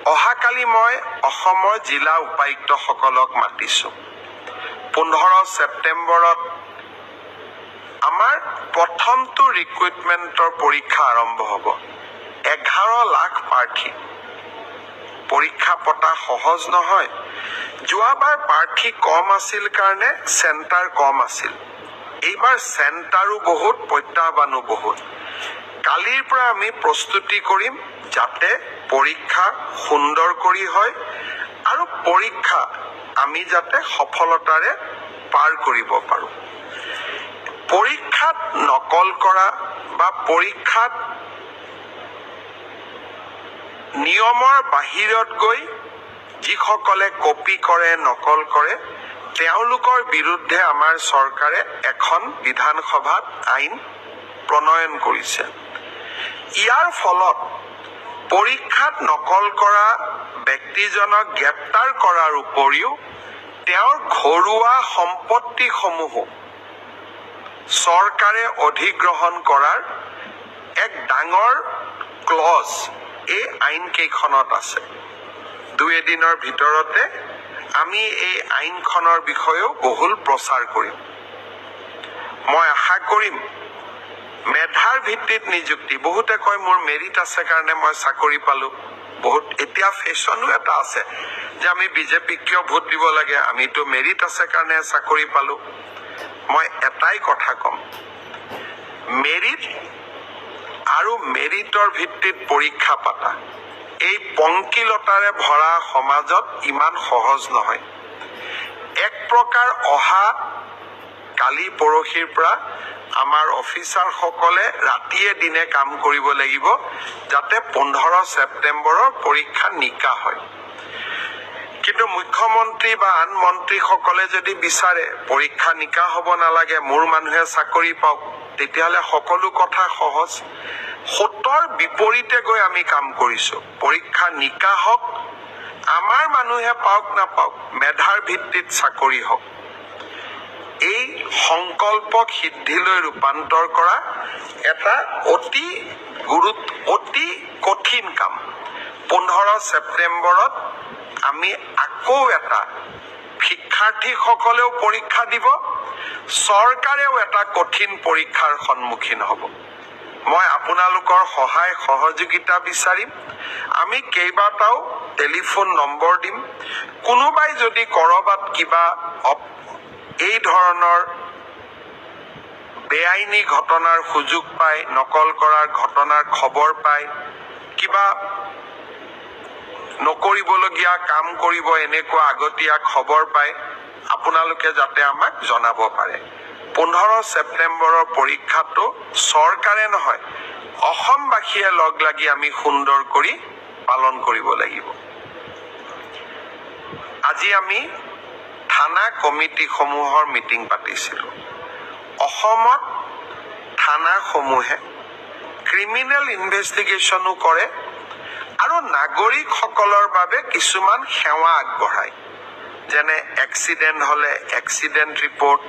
অহাকালি মই অসমৰ জিলা উপায়ুক্তসকলক মাতিছোঁ। 15 ছেপ্টেম্বৰত আমাৰ প্ৰথমটো ৰিক্ৰুইটমেণ্টৰ পৰীক্ষা আৰম্ভ হ'ব। 11 লাখ প্ৰাৰ্থী। পৰীক্ষা পতা সহজ নহয়। যোৱাবাৰ প্ৰাৰ্থী কম আছিল কাৰণে চেণ্টাৰ কম আছিল। এইবাৰ চেণ্টাৰো বহুত, প্ৰত্যাহ্বানো বহুত। কালিৰ পৰা আমি প্ৰস্তুতি কৰিম যাতে পৰীক্ষা সুন্দৰ কৰি হয় আৰু পৰীক্ষা আমি যাতে সফলতাৰে পাৰ কৰিব পাৰোঁ। পৰীক্ষাত নকল কৰা বা পৰীক্ষাত নিয়মৰ বাহিৰত গৈ যিসকলে কপি কৰে, নকল কৰে, তেওঁলোকৰ বিৰুদ্ধে আমাৰ চৰকাৰে এখন বিধানসভাত আইন প্ৰণয়ন কৰিছে। ইয়াৰ ফলত পৰীক্ষাত নকল কৰা ব্যক্তিজনক গ্ৰেপ্তাৰ কৰাৰ উপৰিও তেওঁৰ ঘৰুৱা সম্পত্তিসমূহো চৰকাৰে অধিগ্ৰহণ কৰাৰ এক ডাঙৰ ক্লজ এই আইন কেইখনত আছে। 2 দিনৰ ভিতৰতে আমি এই আইনখনৰ বিষয়েও বহুল প্ৰচাৰ কৰিম। মই আশা কৰিম মেধাৰ ভিত্তিত নিযুক্তি। বহুতে কয় মোৰ মেৰিট আছে কাৰণে মই চাকৰি পালোঁ। বহুত এতিয়া ফেশ্বনো এটা আছে যে আমি বিজেপিক কিয় ভোট দিব লাগে, আমিতো মেৰিট আছে কাৰণে চাকৰি পালোঁ। মই এটাই কথা ক'ম, মেৰিট আৰু মেৰিটৰ ভিত্তিত পৰীক্ষা পাতা এই পংকিলতাৰে ভৰা সমাজত ইমান সহজ নহয়। এক প্ৰকাৰ অহা কালি পৰহিৰ পৰা আমাৰ অফিচাৰসকলে ৰাতিয়ে দিনে কাম কৰিব লাগিব যাতে 15 ছেপ্টেম্বৰৰ পৰীক্ষা নিকা হয়। কিন্তু মুখ্যমন্ত্ৰী বা আন মন্ত্ৰীসকলে যদি বিচাৰে পৰীক্ষা নিকা হ'ব নালাগে, মোৰ মানুহে চাকৰি পাওক, তেতিয়াহ'লে সকলো কথা সহজ। 7ৰ বিপৰীতে গৈ আমি কাম কৰিছোঁ। পৰীক্ষা নিকা হওক, আমাৰ মানুহে পাওক নাপাওক, মেধাৰ ভিত্তিত চাকৰি হওক। এই সংকল্পক সিদ্ধিলৈ ৰূপান্তৰ কৰা এটা অতি কঠিন কাম। 15 ছেপ্টেম্বৰত আমি আকৌ এটা শিক্ষাৰ্থীসকলেও পৰীক্ষা দিব, চৰকাৰেও এটা কঠিন পৰীক্ষাৰ সন্মুখীন হ'ব। মই আপোনালোকৰ সহায় সহযোগিতা বিচাৰিম। আমি কেইবাটাও টেলিফোন নম্বৰ দিম। কোনোবাই যদি ক'ৰবাত কিবা এই ধৰণৰ বেআইনী ঘটনাৰ সুযোগ পায়, নকল কৰাৰ ঘটনাৰ খবৰ পায়, কিবা নকৰিবলগীয়া কাম কৰিব এনেকুৱা আগতীয়া খবৰ পায়, আপোনালোকে যাতে আমাক জনাব পাৰে। 15 ছেপ্টেম্বৰৰ পৰীক্ষাটো চৰকাৰে নহয়, অসমবাসীয়ে লগ লাগি আমি সুন্দৰ কৰি পালন কৰিব লাগিব। আজি আমি থানা কমিটিসমূহৰ মিটিং পাতিছিলোঁ। অসমত থানাসমূহে ক্ৰিমিনেল ইনভেষ্টিগেশ্যনো কৰে আৰু নাগৰিকসকলৰ বাবে কিছুমান সেৱা আগবঢ়ায়, যেনে এক্সিডেণ্ট হ'লে এক্সিডেণ্ট ৰিপৰ্ট,